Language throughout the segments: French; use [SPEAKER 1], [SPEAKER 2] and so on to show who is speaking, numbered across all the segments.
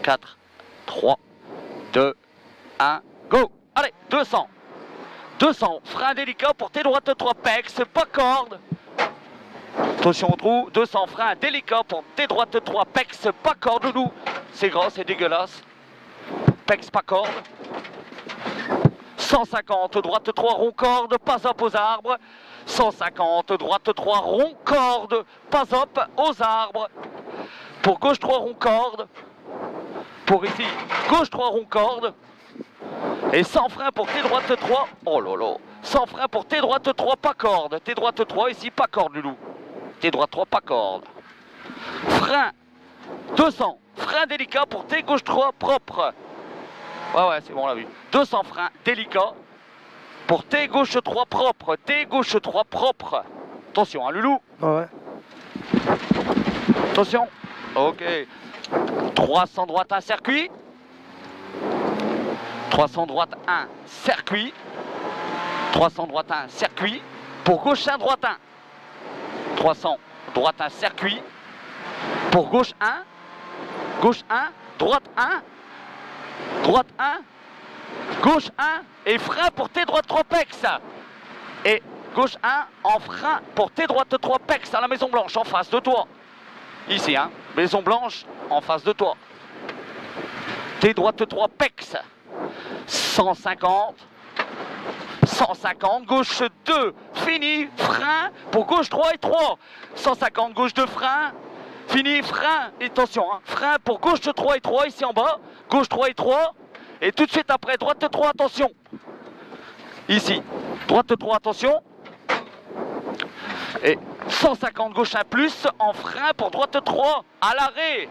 [SPEAKER 1] 4, 3, 2, 1, go. Allez, 200. 200, frein délicat pour tes droites 3 pecs, pas corde. Attention au trou, 200, frein délicat pour tes droites 3 pecs, pas corde, loulou. C'est gras, c'est dégueulasse. Pecs, pas corde. 150, droite 3, rond corde, pas up aux arbres. 150, droite 3, rond corde, pas up aux arbres. Pour gauche 3, rond corde. Pour ici, gauche 3, rond corde. Et sans frein pour tes droites 3. Oh lolo. Sans frein pour tes droites 3, pas corde. Tes droites 3 ici, pas corde, loulou. Tes droites 3, pas corde. Frein 200. Frein délicat pour tes gauche 3 propres. Ouais, c'est bon, on l'a vu. 200 freins délicat pour tes gauche 3 propres. Tes gauche 3 propres. Attention, hein, loulou.
[SPEAKER 2] Ouais.
[SPEAKER 1] Attention. Ok. 300 droite, un circuit. 300 droite, 1 circuit. 300 droite, 1 circuit. Pour gauche 1, droite 1. 300 droite, 1 circuit. Pour gauche 1. Gauche 1. Droite 1. Droite 1. Gauche 1. Et frein pour tes droites 3 pecs. Et gauche 1 en frein pour tes droites 3 pecs à la Maison Blanche en face de toi. Ici, hein. Maison Blanche en face de toi. Tes droites 3 pecs. 150. 150, gauche 2, fini, frein, pour gauche 3 et 3. 150, gauche 2, frein, fini, frein, et attention, hein, frein pour gauche 3 et 3, ici en bas, gauche 3 et 3, et tout de suite après, droite 3, attention. Ici, droite 3, attention. Et 150, gauche 1 plus, en frein pour droite 3, à l'arrêt.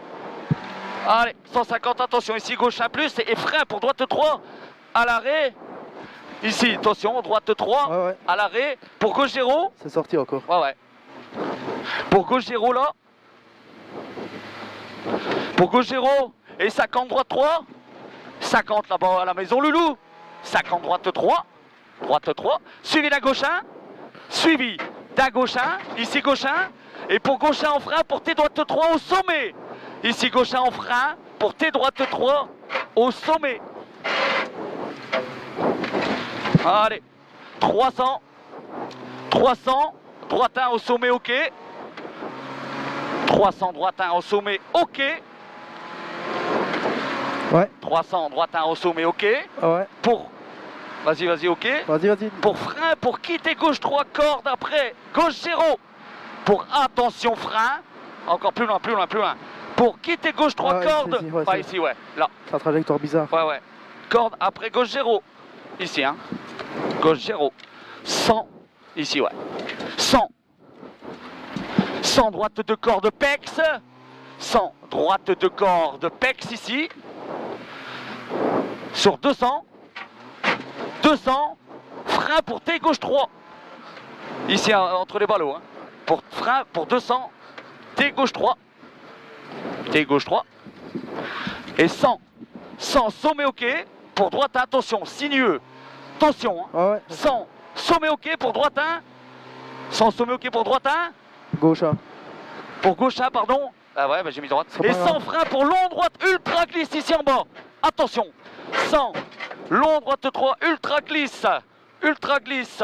[SPEAKER 1] Allez, 150, attention, ici, gauche 1 plus, et frein pour droite 3, à l'arrêt. Ici, attention, droite 3,
[SPEAKER 2] ouais.
[SPEAKER 1] À l'arrêt. Pour gauche 0.
[SPEAKER 2] C'est sorti encore.
[SPEAKER 1] Ouais. Pour gauche 0 là. Pour gauche 0. Et 50 droite 3. 50 là-bas à la Maison Loulou. 50 droite 3. Droite 3. Suivi d'un gauche 1. Suivi d'un gauche 1. Ici gauche 1. Et pour gauche 1 en frein pour tes droites 3 au sommet. Ici gauche 1 en frein pour tes droites 3 au sommet. Allez, 300, 300, droite 1 au sommet, ok. 300, droite 1 au sommet, ok.
[SPEAKER 2] Ouais.
[SPEAKER 1] 300, droite 1 au sommet, ok.
[SPEAKER 2] Ouais.
[SPEAKER 1] Pour, vas-y, ok.
[SPEAKER 2] Vas-y.
[SPEAKER 1] Pour frein, pour quitter gauche 3 cordes après, gauche 0. Pour attention frein, encore plus loin. Pour quitter gauche 3 cordes, ici, ouais, là.
[SPEAKER 2] C'est un trajectoire bizarre.
[SPEAKER 1] Ouais. Corde après gauche 0. Ici, hein. Gauche 0. 100. Ici, ouais. 100. 100 droite de corde pex. 100 droite de corde pex ici. Sur 200. 200. Frein pour tes gauche 3. Ici, entre les ballots. Hein. Pour frein pour 200. Tes gauche 3. Tes gauche 3. Et 100. 100 sommet ok. Pour droite, attention, sinueux. Attention, hein.
[SPEAKER 2] Ouais.
[SPEAKER 1] 100, sommet ok pour droite 1. 100, sommet ok pour droite 1.
[SPEAKER 2] Gauche 1.
[SPEAKER 1] Pour gauche 1, pardon. Ah ouais, j'ai mis droite. Et 100 frein pour long droite, ultra glisse ici en bas. Attention. 100, long droite 3, ultra glisse. Ultra glisse.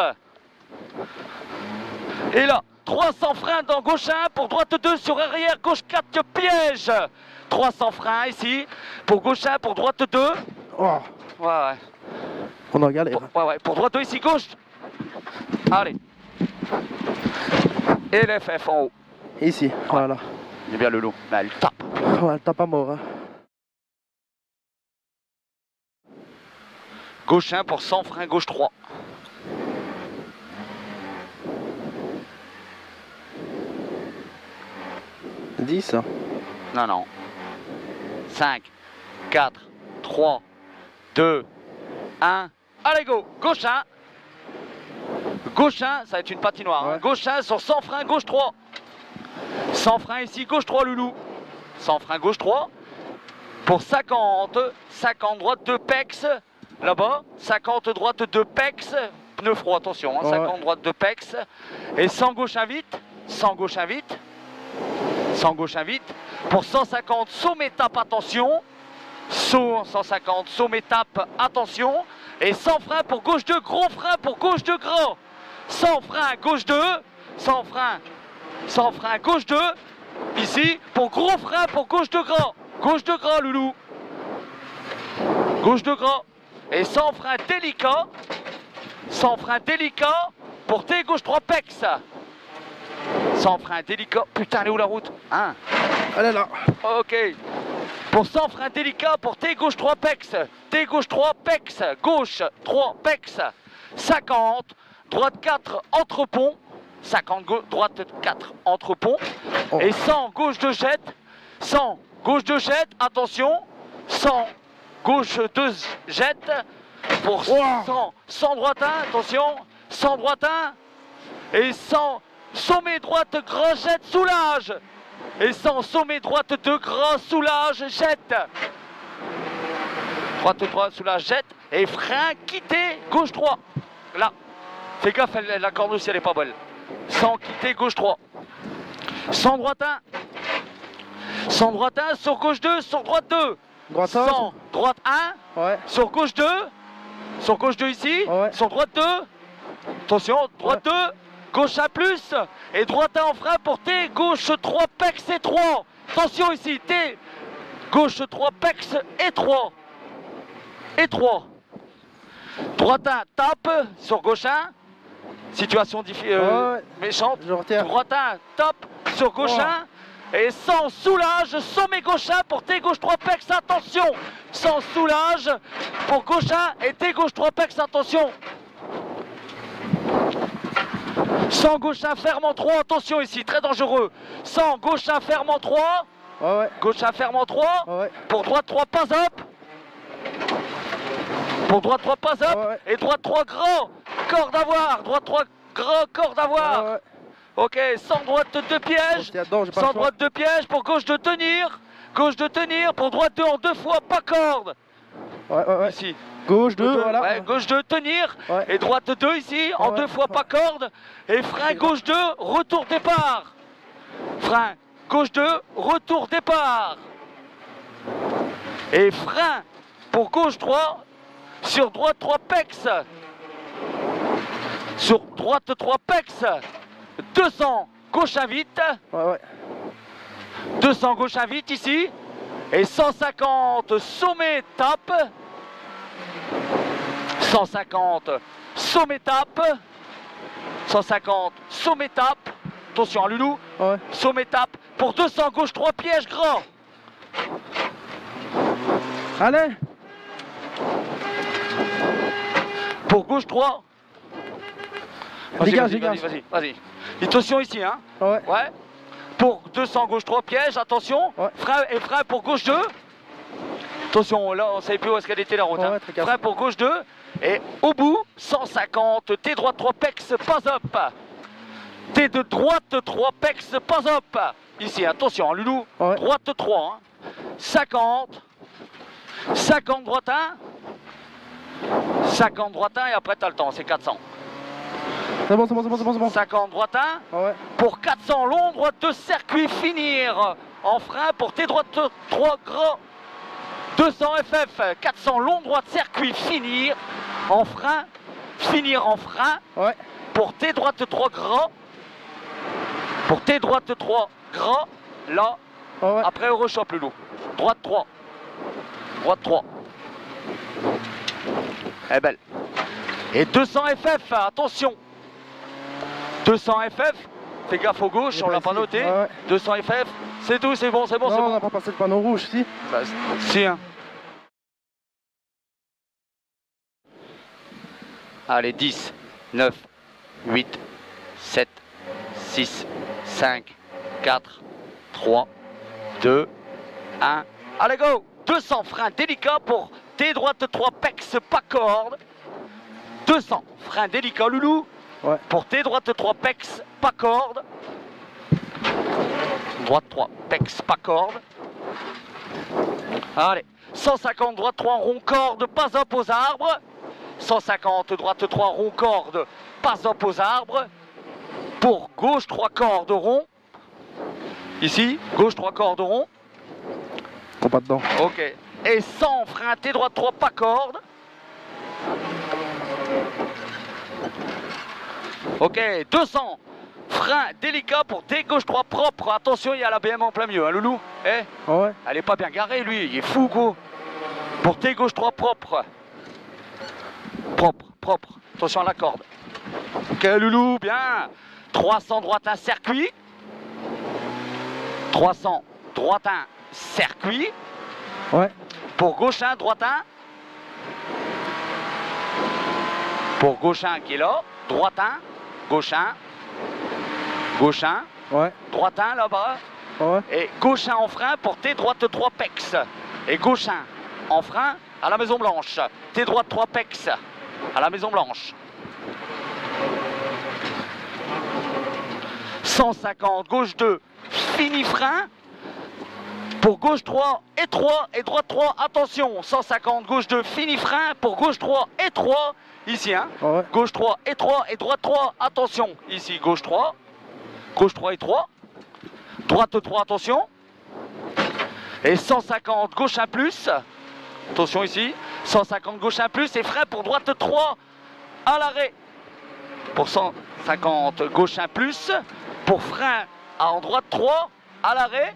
[SPEAKER 1] Et là, 300 freins dans gauche 1 pour droite 2 sur arrière, gauche 4 piège. 300 freins ici pour gauche 1 pour droite 2.
[SPEAKER 2] Oh.
[SPEAKER 1] Ouais.
[SPEAKER 2] On en galère.
[SPEAKER 1] Ouais. Pour droite 2 ici, gauche. Allez. Et l'FF en haut.
[SPEAKER 2] Ici, voilà.
[SPEAKER 1] Il est bien le loup. Mais elle tape.
[SPEAKER 2] Ouais, elle tape à mort. Hein.
[SPEAKER 1] Gauche 1 pour 100 frein, gauche 3.
[SPEAKER 2] « 10 »
[SPEAKER 1] Non. 5, 4, 3, 2, 1. Allez, go. Gauche 1. Gauche 1, ça va être une patinoire.
[SPEAKER 2] Ouais.
[SPEAKER 1] Hein. Gauche 1 sur 100 frein, gauche 3. 100 frein ici, gauche 3, loulou. 100 frein, gauche 3. Pour 50. 50 droite, 2 pex. Là-bas. 50 droite, 2 pex. Pneu froid, attention. Hein.
[SPEAKER 2] Ouais.
[SPEAKER 1] 50 droite, 2 pex. Et 100 gauche 1 vite. 100 gauche 1 vite. 100 gauche 1 vite. Pour 150, sommet tape, attention. saut 150, saut m'étape, attention. Et sans frein pour gauche 2, gros frein pour gauche 2 grand. Sans frein, gauche 2, sans frein, gauche 2. Ici, pour gros frein pour gauche 2 grand. Gauche 2 grand, loulou. Gauche 2 grand. Et sans frein délicat. Sans frein délicat pour T gauche 3 pex. Sans frein délicat. Putain, elle est où la route? Hein?
[SPEAKER 2] Elle est là.
[SPEAKER 1] Ok. Pour sans frein délicat pour T gauche 3 pex. T gauche 3 pex. Gauche 3 pex. 50. Droite 4 entre pont. 50 droite 4 entre pont.
[SPEAKER 2] Oh.
[SPEAKER 1] Et 100 gauche 2 jette. 100 gauche 2 jette. Attention. 100 gauche 2 jette. Pour 100 droite 1. Attention. 100 droite 1. Et 100 sommet droite grand jette soulage. Et 100 sommet droite 2 grand soulage jette. Droite 3 soulage jette. Et frein quitté gauche 3. Là. Fais gaffe, la corde aussi elle est pas belle. 100 quitté gauche 3. 100 droite 1. 100 droite 1 sur gauche 2 sur droite 2.
[SPEAKER 2] Droite
[SPEAKER 1] 100 droite 1.
[SPEAKER 2] Ouais.
[SPEAKER 1] Sur gauche 2. Sur gauche 2 ici.
[SPEAKER 2] Ouais.
[SPEAKER 1] Sur droite 2. Attention, droite 2. Gauche 1 plus. Et droite 1 en frein pour T. Gauche 3 pex et 3. Attention ici. T. Gauche 3 pex et 3. Et 3. Droite 1 tape sur gauche 1. Situation méchante.
[SPEAKER 2] Je retiens.
[SPEAKER 1] Droite 1 tape sur gauche 1. Et sans soulage, sommet gauche 1 pour T gauche 3 pex, attention. Sans soulage pour gauche 1 et T gauche 3 pex, attention. Sans gauche 1 ferme en 3, attention ici, très dangereux. Sans gauche 1 ferme en 3.
[SPEAKER 2] Ouais.
[SPEAKER 1] Gauche 1 ferme en 3.
[SPEAKER 2] Ouais.
[SPEAKER 1] Pour droite 3 pas up. Pour droite 3 pas up.
[SPEAKER 2] Ouais.
[SPEAKER 1] Et droite 3 grand. Corde à voir. Droite 3 grand, corde à voir.
[SPEAKER 2] Ouais.
[SPEAKER 1] Ok, sans droite de piège. Sans droite de piège pour gauche de tenir. Gauche de tenir pour droite 2 en 2 fois, pas corde.
[SPEAKER 2] Ouais.
[SPEAKER 1] Ici.
[SPEAKER 2] Gauche 2, voilà.
[SPEAKER 1] Ouais, gauche 2 tenir.
[SPEAKER 2] Ouais.
[SPEAKER 1] Et droite 2 ici, en 2 fois pas corde. Et frein gauche 2, retour départ. Frein gauche 2, retour départ. Et frein pour gauche 3 sur droite 3 pex. Sur droite 3 pex. 200 gauche invite.
[SPEAKER 2] Ouais.
[SPEAKER 1] 200 gauche invite ici. Et 150 sommet tape. 150 sommet tape. 150 sommet tape. Attention à Loulou.
[SPEAKER 2] Ouais.
[SPEAKER 1] Sommet tape. Pour 200 gauche 3 pièges grand.
[SPEAKER 2] Allez.
[SPEAKER 1] Pour gauche 3.
[SPEAKER 2] Dégage.
[SPEAKER 1] Vas-y. Attention ici, hein.
[SPEAKER 2] Ouais.
[SPEAKER 1] Ouais. Pour 200 gauche 3 pièges, attention.
[SPEAKER 2] Ouais.
[SPEAKER 1] Frein pour gauche 2. Attention, là on savait plus où est-ce qu'elle était la route.
[SPEAKER 2] Ouais,
[SPEAKER 1] Hein.
[SPEAKER 2] très calme.
[SPEAKER 1] Frein pour gauche 2. Et au bout, 150, T droite 3 pex, pas up. T de droite 3 pex, pas up. Ici, attention, Loulou.
[SPEAKER 2] Ouais.
[SPEAKER 1] Droite 3. Hein. 50. 50 droite 1. 50 droite 1 et après t'as le temps, c'est 400.
[SPEAKER 2] C'est bon.
[SPEAKER 1] 50 droite 1.
[SPEAKER 2] Ouais.
[SPEAKER 1] Pour 400 long, droite de circuit, finir en frein pour T droite 3 gras. 200 FF, 400 long, droite circuit, finir en frein. Finir en frein
[SPEAKER 2] Ouais.
[SPEAKER 1] pour T droite 3 gras. Pour T droite 3 gras, là,
[SPEAKER 2] Ouais.
[SPEAKER 1] après Euroshop le loup. Droite 3. Droite 3. Elle est belle. Et 200 FF, attention. 200 FF, fais gaffe au gauche, on l'a pas noté.
[SPEAKER 2] Ouais.
[SPEAKER 1] 200 FF, c'est tout, c'est bon.
[SPEAKER 2] Non, on n'a pas passé le panneau rouge, si.
[SPEAKER 1] Bah, si, hein. Allez, 10, 9, 8, 7, 6, 5, 4, 3, 2, 1. Allez, go! 200 freins délicats pour T droite 3 pex, pas corde. 200 freins délicats, Loulou.
[SPEAKER 2] Ouais.
[SPEAKER 1] Pour T droite 3 pex, pas corde. Droite 3 pex, pas corde. Allez, 150 droite 3 rond corde, pas up aux arbres. 150 droite 3 rond corde, pas up aux arbres. Pour gauche 3 cordes rond. Ici, gauche 3 cordes rond.
[SPEAKER 2] Pas dedans.
[SPEAKER 1] Ok. Et 100, frein, T droite 3, pas corde. Ok, 200, frein délicat pour T gauche 3 propre. Attention, il y a la BM en plein milieu, hein, Loulou. Eh,
[SPEAKER 2] Ouais.
[SPEAKER 1] elle est pas bien garée, lui, il est fou, go. Pour T gauche 3 propre. Propre. Attention à la corde. Ok, Loulou, bien. 300, droite 1, circuit. 300, droite 1, circuit.
[SPEAKER 2] Ouais.
[SPEAKER 1] Pour gauche 1, droite 1. Pour gauche 1 qui est là. Droite 1, gauche 1. Gauche 1.
[SPEAKER 2] Ouais.
[SPEAKER 1] Droite 1 là-bas.
[SPEAKER 2] Ouais.
[SPEAKER 1] Et gauche 1 en frein pour T droite 3 pex. Et gauche 1 en frein à la Maison Blanche. T droite 3 pex à la Maison Blanche. 150, gauche 2, fini frein. Pour gauche 3 et 3 et droite 3, attention. 150, gauche 2, fini frein. Pour gauche 3 et 3, ici hein.
[SPEAKER 2] Ouais.
[SPEAKER 1] Gauche 3 et 3 et droite 3, attention. Ici gauche 3 et 3. Droite 3, attention. Et 150, gauche 1 plus. Attention ici. 150, gauche 1 plus. Et frein pour droite 3 à l'arrêt. Pour 150, gauche 1 plus. Pour frein en droite 3 à l'arrêt.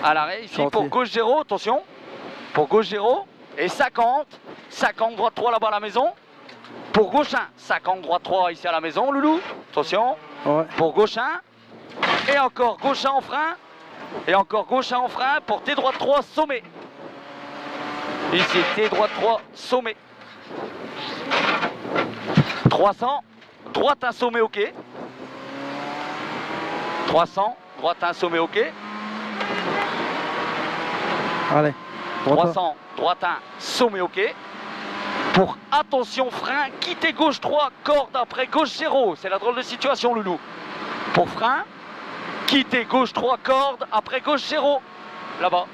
[SPEAKER 1] À l'arrêt ici.
[SPEAKER 2] Chantier.
[SPEAKER 1] Pour gauche 0, attention. Pour gauche 0. Et 50. 50, droite 3 là-bas à la maison. Pour gauche 1. 50, droite 3 ici à la maison, Loulou. Attention.
[SPEAKER 2] Ouais.
[SPEAKER 1] Pour gauche 1. Et encore gauche 1 en frein. Et encore gauche 1 en frein pour T droite 3 sommet. Ici T droite 3 sommet. 300. Droite 1 sommet ok. 300. Droite 1 sommet ok.
[SPEAKER 2] Allez.
[SPEAKER 1] 300. Droite 1 sommet ok. Pour attention frein, quitter gauche 3, corde après gauche 0. C'est la drôle de situation, Loulou. Pour frein, quitter gauche 3, corde après gauche 0. Là-bas.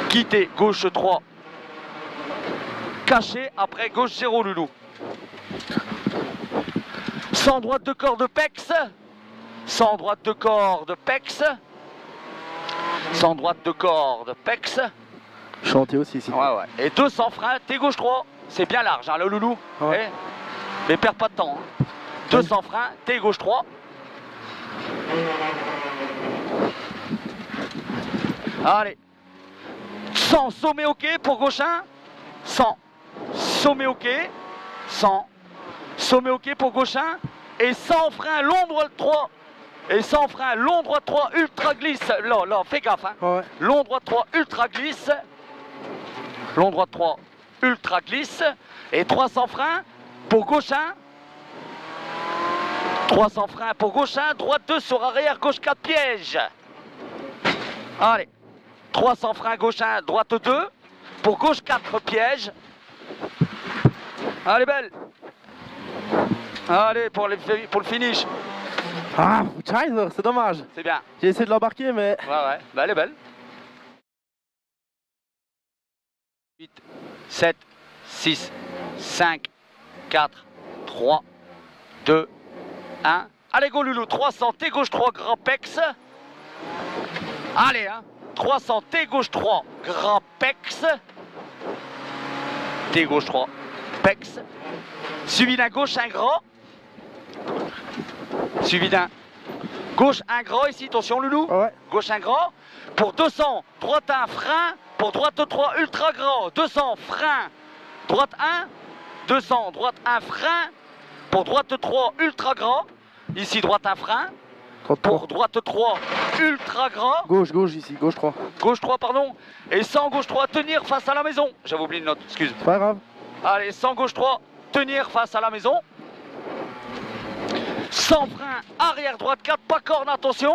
[SPEAKER 1] Quitter gauche 3. Caché après gauche 0, Loulou. 100 droite de corde pex. 100 droite de corde pex. 100 droite de corde pex.
[SPEAKER 2] Chantier aussi ici.
[SPEAKER 1] Ouais. Et 200 freins, T gauche 3. C'est bien large, hein, le Loulou.
[SPEAKER 2] Ouais.
[SPEAKER 1] Eh, mais perds pas de temps. Hein. 200 freins, T gauche 3. Allez. 100 sommet ok pour gauche 1. 100 sommet ok. 100 sommet ok pour gauche 1. Et 100 freins long droite 3. Et 100 freins long droite 3 ultra glisse. Là, fais gaffe. Hein.
[SPEAKER 2] Ouais.
[SPEAKER 1] Long droite 3 ultra glisse. Long droite 3 ultra glisse. Et 300 freins pour gauche 1. 300 freins pour gauche 1. Droite 2 sur arrière, gauche 4 piège. Allez. 300 freins gauche 1, droite 2. Pour gauche 4 piège. Allez, belle. Allez, pour le finish.
[SPEAKER 2] Ah, Scheiße, c'est dommage.
[SPEAKER 1] C'est bien.
[SPEAKER 2] J'ai essayé de l'embarquer, mais...
[SPEAKER 1] Ouais. Bah, elle est belle. 8, 7, 6, 5, 4, 3, 2, 1. Allez, go, Loulou. 300, T gauche 3, grand pex. Allez, hein. 300, T gauche 3, grand pex. T gauche 3, pex. Suivi d'un gauche un grand. Suivi d'un gauche un grand ici, attention Loulou.
[SPEAKER 2] Ouais.
[SPEAKER 1] Gauche un grand. Pour 200, droite 1, frein. Pour droite 3, ultra grand. 200, frein. Droite 1. 200, droite 1, frein. Pour droite 3, ultra grand. Ici, droite 1, frein.
[SPEAKER 2] 33.
[SPEAKER 1] Pour droite 3, ultra grand.
[SPEAKER 2] Gauche ici, gauche 3.
[SPEAKER 1] Gauche 3, pardon. Et 100, gauche 3, tenir face à la maison. J'avais oublié une note, excuse.
[SPEAKER 2] C'est pas grave.
[SPEAKER 1] Allez, 100, gauche 3, tenir face à la maison. 100 frein, arrière droite 4, pas corne, attention.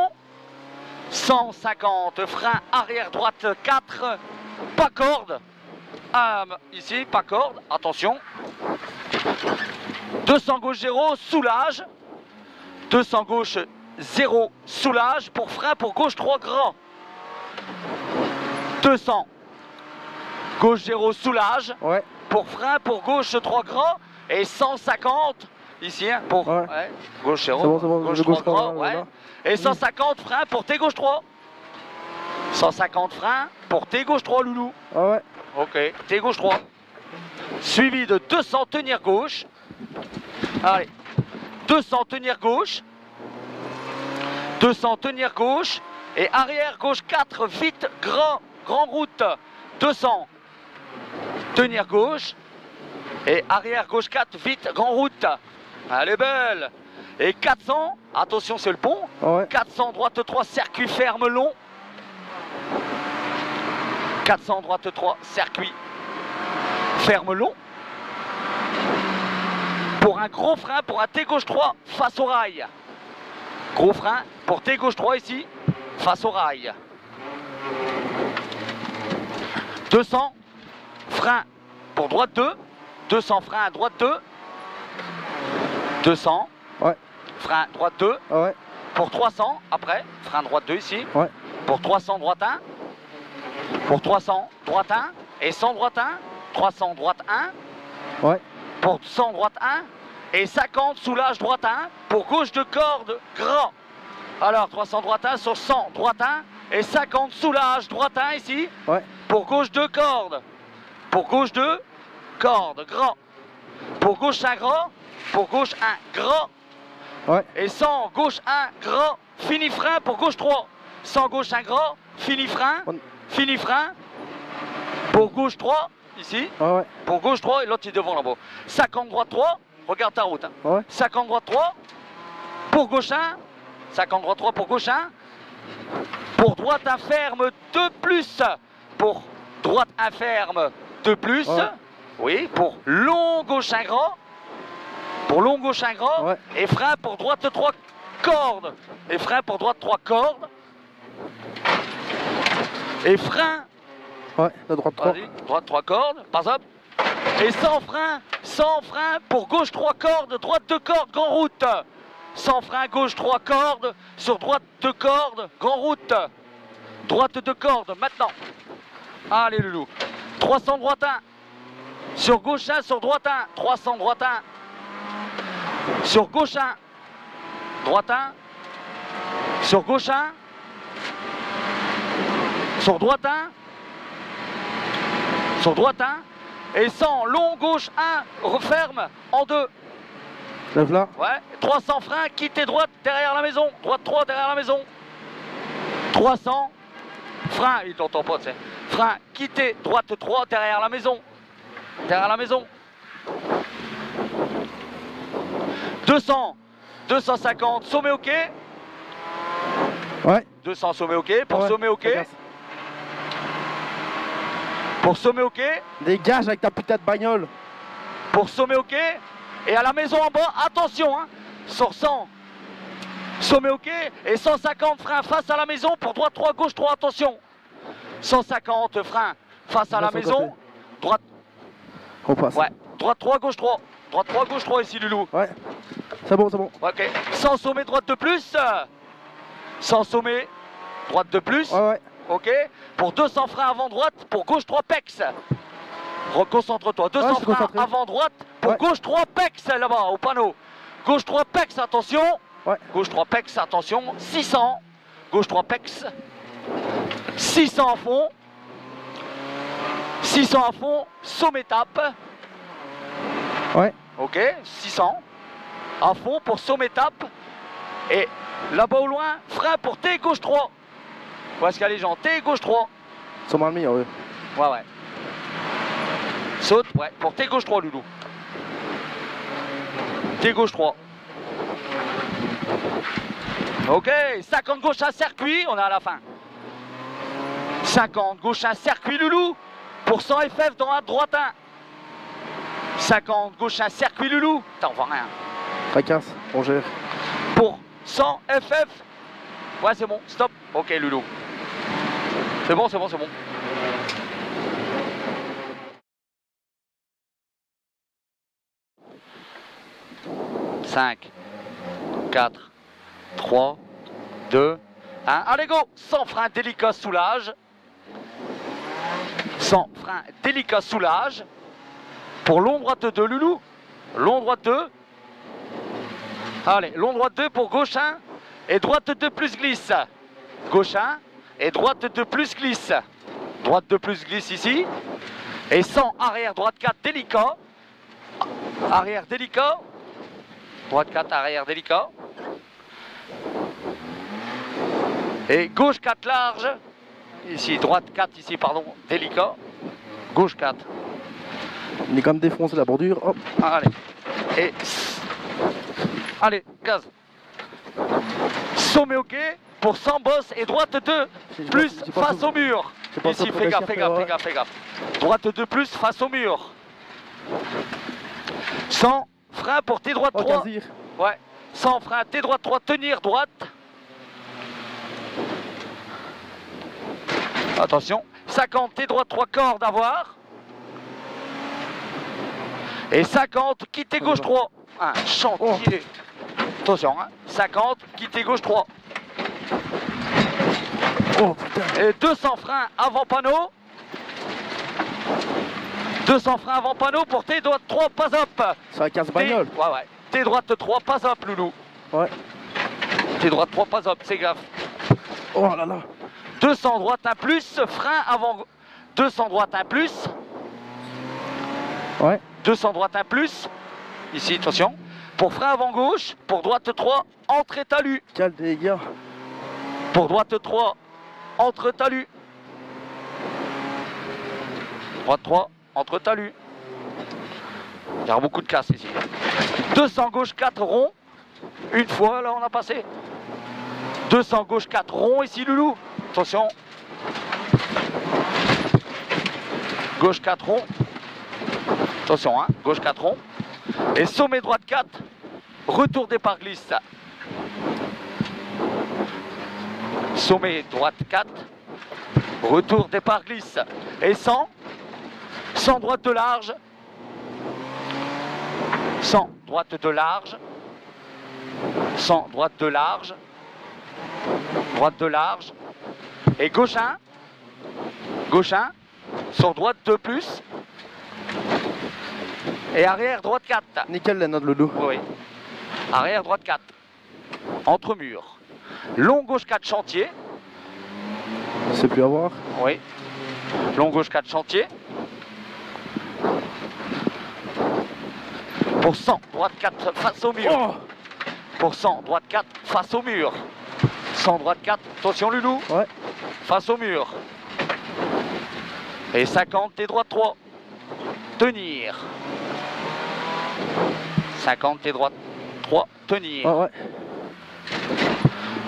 [SPEAKER 1] 150 frein, arrière droite 4, pas corde. Ici, pas corde, attention. 200 gauche 0, soulage. 200 gauche 0, soulage. Pour frein, pour gauche 3, grand. 200 gauche 0, soulage.
[SPEAKER 2] Ouais.
[SPEAKER 1] Pour frein, pour gauche 3 grand. Et 150 ici, hein, pour
[SPEAKER 2] Ouais.
[SPEAKER 1] ouais, gauche 0,
[SPEAKER 2] C'est bon,
[SPEAKER 1] gauche
[SPEAKER 2] le
[SPEAKER 1] 3
[SPEAKER 2] gauche
[SPEAKER 1] grand,
[SPEAKER 2] trois,
[SPEAKER 1] ouais.
[SPEAKER 2] voilà.
[SPEAKER 1] Et 150 frein pour T gauche 3. 150 frein pour T gauche 3 Loulou.
[SPEAKER 2] Ah ouais.
[SPEAKER 1] Ok, T gauche 3. Suivi de 200 tenir gauche. Allez, 200 tenir gauche. 200 tenir gauche. Et arrière gauche 4, vite, grand route. 200 tenir gauche. Et arrière gauche 4, vite, grand route. Elle est belle. Et 400, attention c'est le pont.
[SPEAKER 2] Ah ouais.
[SPEAKER 1] 400 droite 3, circuit ferme long. 400 droite 3, circuit ferme long. Pour un gros frein, pour un T gauche 3 face au rail. Gros frein pour T gauche 3 ici, face au rail. 200, frein pour droite 2. 200 frein à droite 2. 200.
[SPEAKER 2] Ouais.
[SPEAKER 1] Frein droite 2.
[SPEAKER 2] Ah ouais.
[SPEAKER 1] Pour 300 après, frein droite 2 ici.
[SPEAKER 2] Ouais.
[SPEAKER 1] Pour 300 droite 1. Pour 300 droite 1. Et 100 droite 1. 300 droite 1.
[SPEAKER 2] Ouais.
[SPEAKER 1] Pour 100 droite 1. Et 50 soulage droite 1. Pour gauche de corde grand. Alors 300 droite 1 sur 100 droite 1. Et 50 soulage droite 1 ici.
[SPEAKER 2] Ouais.
[SPEAKER 1] Pour gauche 2 cordes. Pour gauche 2 cordes grand. Pour gauche 1 grand. Pour gauche 1 grand.
[SPEAKER 2] Ouais.
[SPEAKER 1] Et 100 gauche 1 grand. Fini frein pour gauche 3. 100 gauche 1 grand. Fini frein. Fini frein. Pour gauche 3. Ici.
[SPEAKER 2] Ah ouais.
[SPEAKER 1] Pour gauche 3 et l'autre il est devant là-bas. 50 droite 3. Regarde ta route. Hein.
[SPEAKER 2] Ouais.
[SPEAKER 1] 50 droite 3. Pour gauche 1. 50 droite 3 pour gauche 1. Pour droite 1 ferme 2 plus. Pour droite 1 ferme 2 plus.
[SPEAKER 2] Ouais.
[SPEAKER 1] Oui. Pour long gauche 1 grand. Pour long gauche 1 grand.
[SPEAKER 2] Ouais.
[SPEAKER 1] Et frein pour droite 3 cordes. Et frein pour droite 3 cordes. Et frein.
[SPEAKER 2] Ouais, la droite 3.
[SPEAKER 1] Vas-y, droite 3 cordes, pas up. Et 100 frein pour gauche 3 cordes, droite 2 cordes, grand route. 100 frein, gauche 3 cordes, sur droite 2 cordes, grand route. Droite 2 cordes, maintenant. Allez Loulou. 300 droite 1. Sur gauche 1, sur droite 1. 300 droite 1. Sur gauche 1. Droite 1. Sur gauche 1. Sur droite 1. Sur droite 1. Et 100, long gauche 1, referme en 2.
[SPEAKER 2] Lève là.
[SPEAKER 1] Ouais. 300 frein, quittez droite derrière la maison. Droite 3 derrière la maison. 300. Frein, il t'entend pas, tu sais. Frein, quittez droite 3 derrière la maison. Derrière la maison. 200. 250, sommet OK.
[SPEAKER 2] Ouais.
[SPEAKER 1] 200 sommet OK. Pour
[SPEAKER 2] Ouais.
[SPEAKER 1] sommet OK.
[SPEAKER 2] Regarde.
[SPEAKER 1] Pour sommet OK.
[SPEAKER 2] Dégage avec ta putain de bagnole.
[SPEAKER 1] Pour sommet OK. Et à la maison en bas, attention, hein, sur 100. Sommet OK. Et 150 frein face à la maison pour droite 3, gauche 3, attention. 150 frein face à la maison. Droite.
[SPEAKER 2] On passe.
[SPEAKER 1] Ouais. Droite 3, gauche 3. Droite 3, gauche 3 ici, Loulou.
[SPEAKER 2] Ouais. C'est bon, c'est bon.
[SPEAKER 1] Ok. 100 sommet, droite de plus. 100 sommet, droite de plus.
[SPEAKER 2] Ouais, ouais.
[SPEAKER 1] Ok. Pour 200 freins avant droite, pour gauche 3 pex. Reconcentre-toi. 200
[SPEAKER 2] Ouais, je suis
[SPEAKER 1] freins
[SPEAKER 2] concentré.
[SPEAKER 1] avant droite, pour
[SPEAKER 2] Ouais.
[SPEAKER 1] gauche 3 pex là-bas, au panneau. Gauche 3 pex, attention.
[SPEAKER 2] Ouais.
[SPEAKER 1] Gauche 3 pex, attention. 600. Gauche 3 pex. 600 à fond. 600 à fond. Sommet tape.
[SPEAKER 2] Ouais.
[SPEAKER 1] Ok. 600. À fond pour sommet tape. Et là-bas au loin, frein pour T gauche 3. Où est-ce qu'il y a les gens? T gauche 3.
[SPEAKER 2] Ils sont mal mis, ouais.
[SPEAKER 1] Ouais, ouais. Saute, ouais, pour T gauche 3, Loulou. T gauche 3. Ok, 50 gauche à circuit, on est à la fin. 50 gauche à circuit, Loulou. Pour 100 FF dans la droite 1. 50 gauche à circuit, Loulou. Putain, on voit rien.
[SPEAKER 2] Tracasse, on gère.
[SPEAKER 1] Pour 100 FF. Ouais, c'est bon, stop. Ok, Loulou. C'est bon, c'est bon, c'est bon. 5, 4, 3, 2, 1. Allez, go! Sans frein délicat soulage. Sans frein délicat soulage. Pour long droite 2, Loulou. Long droite 2. Allez, long droite 2 pour gauche 1. Et droite 2 plus glisse. Gauche 1. et droite de plus glisse. Droite de plus glisse ici. Et 100, arrière, droite 4, délicat. Arrière, délicat. Droite 4, arrière, délicat. Et gauche 4, large. Ici, droite 4, ici, pardon, délicat. Gauche 4.
[SPEAKER 2] Il est quand même défoncé la bordure. Hop.
[SPEAKER 1] Allez. Et... Allez, gaz. Sommet ok pour 100 bosses et droite 2 plus face au mur. Ici, fais gaffe, fais gaffe, fais gaffe, fais gaffe. Droite 2 plus face au mur. 100, frein pour T droite 3. Ouais. 100, frein, T droite 3, tenir droite. Attention. 50, T droite 3, corde à voir. Et 50, quitter gauche 3. Un chantier. Attention, hein. 50, quitter gauche 3.
[SPEAKER 2] Oh putain.
[SPEAKER 1] Et 200 freins avant panneau. 200 freins avant panneau pour T droite 3, pas up.
[SPEAKER 2] Ça va 15 bagnoles.
[SPEAKER 1] Ouais, ouais. T droite 3, pas up, loulou.
[SPEAKER 2] Ouais.
[SPEAKER 1] T droite 3, pas up, c'est gaffe.
[SPEAKER 2] Oh là là.
[SPEAKER 1] 200 droite 1 plus, frein avant. 200 droite 1 plus.
[SPEAKER 2] Ouais.
[SPEAKER 1] 200 droite 1 plus. Ici, attention. Pour frein avant gauche, pour droite 3, entrée talus.
[SPEAKER 2] Quel dégât.
[SPEAKER 1] Pour droite 3, entre talus. Droite 3, entre talus. Il y a beaucoup de casse ici. 200 gauche 4 rond. Une fois, là on a passé. 200 gauche 4 rond ici, loulou. Attention. Gauche 4 rond. Attention, hein. Gauche 4 rond. Et sommet droite 4. Retour départ glisse. Sommet droite 4. Retour départ glisse. Et 100. 100 droite de large. 100 droite de large. 100 droite de large. Droite de large. Et gauche 1. Gauche 1. Sur droite 2 plus. Et arrière droite 4.
[SPEAKER 2] Nickel la note Loulou.
[SPEAKER 1] Oui. Arrière droite 4. Entre murs. Long gauche 4 chantier.
[SPEAKER 2] C'est plus à voir.
[SPEAKER 1] Oui. Long gauche 4 chantier. Pour 100, droite 4 face au mur.
[SPEAKER 2] Oh.
[SPEAKER 1] Pour 100, droite 4 face au mur. 100, droite 4, attention Loulou.
[SPEAKER 2] Ouais.
[SPEAKER 1] Face au mur. Et 50, T droite 3. Tenir. 50, T droite 3, tenir.
[SPEAKER 2] Ah ouais.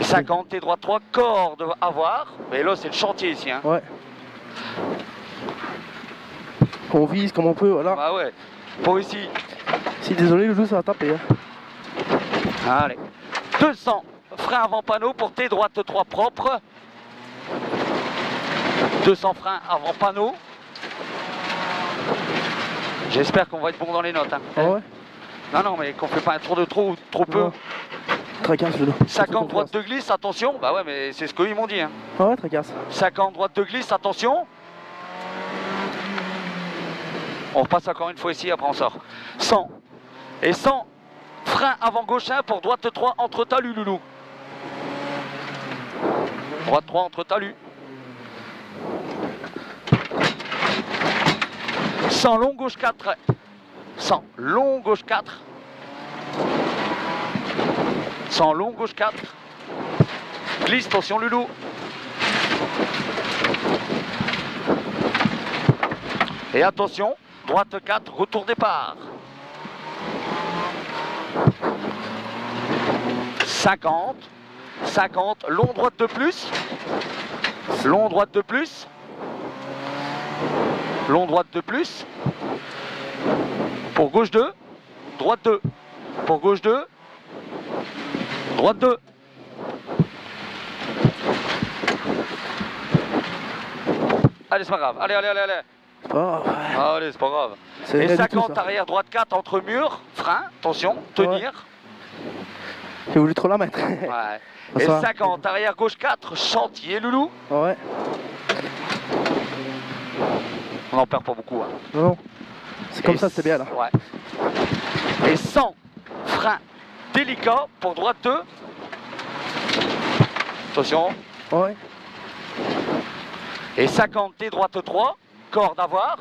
[SPEAKER 1] Et 50, T droite 3, corde à voir. Mais là, c'est le chantier ici. Hein.
[SPEAKER 2] Ouais. On vise comme on peut, voilà.
[SPEAKER 1] Ah ouais. Pour ici.
[SPEAKER 2] Si désolé Loulou, ça va taper. Hein.
[SPEAKER 1] Allez. 200, frein avant panneau pour T droite 3 propre. 200 freins avant panneau. J'espère qu'on va être bon dans les notes. Hein.
[SPEAKER 2] Ah ouais.
[SPEAKER 1] Non, non, mais qu'on fait pas un tour de trop peu.
[SPEAKER 2] Ouais. Tracasse Loulou.
[SPEAKER 1] 50 droite de glisse, attention. Bah ouais, mais c'est ce qu'ils m'ont dit. Hein.
[SPEAKER 2] Ah ouais, tracasse.
[SPEAKER 1] 50 droite de glisse, attention. On repasse encore une fois ici, après on sort. 100. Et 100. Frein avant gauche 1 pour droite 3 entre talus, Loulou. Droite 3 entre talus. 100 long gauche 4. 100 long gauche 4. 100 long gauche 4. Glisse, attention Loulou. Et attention, droite 4, retour départ. 50. 50, long droite de plus. Long droite de plus. Long droite de plus. Pour gauche 2. Droite 2. Pour gauche 2. Droite 2. Allez, c'est pas grave. Allez, allez, allez, allez.
[SPEAKER 2] Oh, ouais.
[SPEAKER 1] Allez, c'est pas grave.
[SPEAKER 2] C'est
[SPEAKER 1] Et
[SPEAKER 2] rien du
[SPEAKER 1] 50,
[SPEAKER 2] tout, ça.
[SPEAKER 1] arrière, droite 4, entre murs. Frein, attention, tenir.
[SPEAKER 2] J'ai voulu trop la mettre.
[SPEAKER 1] Ouais.
[SPEAKER 2] Ça
[SPEAKER 1] Et
[SPEAKER 2] va.
[SPEAKER 1] 50, arrière, gauche 4, chantier, Loulou.
[SPEAKER 2] Ouais.
[SPEAKER 1] On n'en perd pas beaucoup. Hein.
[SPEAKER 2] Non, non. C'est comme
[SPEAKER 1] Et
[SPEAKER 2] ça, c'est bien là.
[SPEAKER 1] Ouais. Et 100, frein délicat pour droite 2. Attention.
[SPEAKER 2] Ouais.
[SPEAKER 1] Et 50 T droite 3, corde à voir.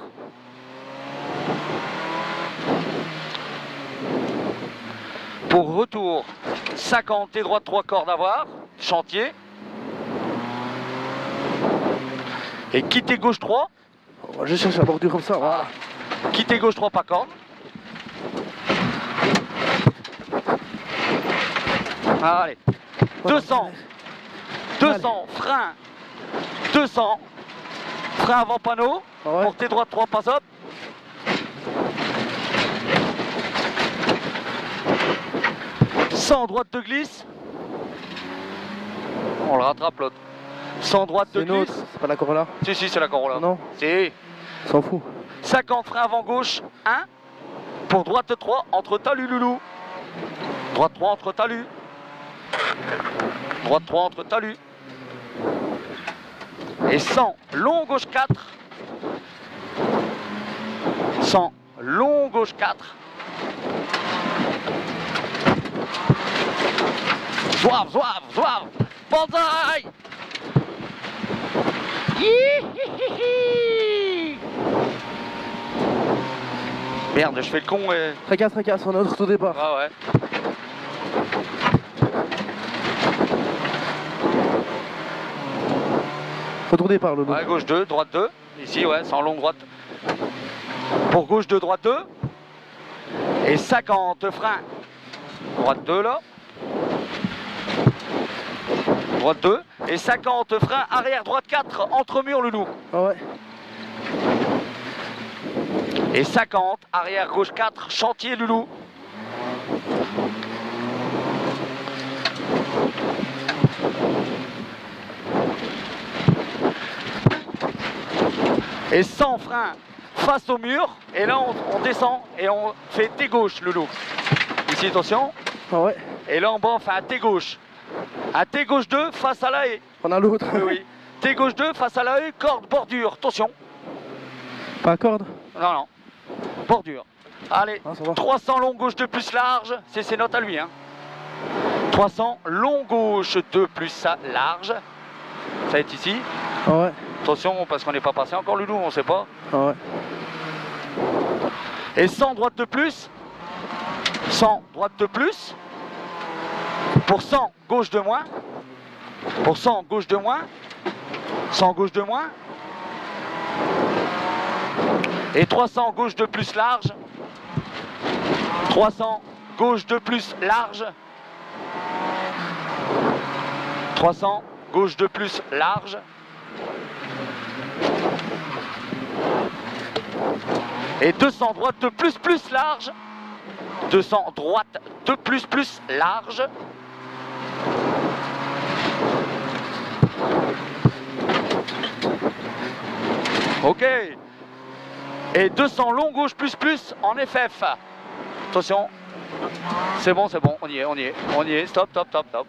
[SPEAKER 1] Pour retour, 50 T droite 3, corde à voir, chantier. Et quitter gauche 3.
[SPEAKER 2] On va juste chercher la bordure comme ça, voilà.
[SPEAKER 1] Quitter gauche 3, pas corde. Allez, 200, 200, frein, 200, frein avant panneau,
[SPEAKER 2] Ouais.
[SPEAKER 1] portée droite 3, pas up. Sans droite de glisse, on le rattrape l'autre. Sans droite de
[SPEAKER 2] C'est une autre,
[SPEAKER 1] glisse,
[SPEAKER 2] c'est pas la Corolla.
[SPEAKER 1] si c'est la Corolla.
[SPEAKER 2] Non,
[SPEAKER 1] Si.
[SPEAKER 2] s'en fout.
[SPEAKER 1] 50 frein avant gauche 1, pour droite 3 entre talus loulou. Droite 3 entre talus. Droite 3 entre talus. Et 100 long gauche 4. 100 long gauche 4. Zouave, zouave, zouave. Banzai. Hihihihi. Merde, je fais le con et...
[SPEAKER 2] Tracasse, on a notre tout départ.
[SPEAKER 1] Ah ouais.
[SPEAKER 2] Retour départ, Lolo.
[SPEAKER 1] Ouais, gauche 2, droite 2. Ici, ouais, sans longue droite. Pour gauche 2, droite 2. Et 50 freins. Droite 2 là. Droite 2. Et 50 freins arrière droite 4 entre murs le loup.
[SPEAKER 2] Ah ouais.
[SPEAKER 1] Et 50 arrière gauche 4 chantier loulou. Et 100 freins face au mur. Et là on descend et on fait T gauche loulou. Ici attention.
[SPEAKER 2] Ah ouais.
[SPEAKER 1] Et là en bas on fait un T gauche. Un T gauche 2 face à la haie.
[SPEAKER 2] On a l'autre.
[SPEAKER 1] Oui, oui. T gauche 2 face à la haie, corde, bordure. Attention.
[SPEAKER 2] Pas à corde.
[SPEAKER 1] Non, non. Bordure. Allez,
[SPEAKER 2] Ah, ça va.
[SPEAKER 1] 300 long gauche 2 plus large. C'est ses notes à lui. Hein. 300 long gauche 2 plus large. Ça va être ici.
[SPEAKER 2] Ah ouais.
[SPEAKER 1] Attention, parce qu'on n'est pas passé encore, Loulou, on sait pas.
[SPEAKER 2] Ah ouais.
[SPEAKER 1] Et 100 droite de plus. 100 droite de plus. Pour 100 gauche de moins. Pour 100 gauche de moins. 100 gauche de moins. Et 300 gauche de plus large. 300 gauche de plus large. 300 gauche de plus large. Et 200 droite de plus large. 200 droite de plus large. Ok. Et 200 long gauche plus en FF. Attention. C'est bon, on y est, stop, stop.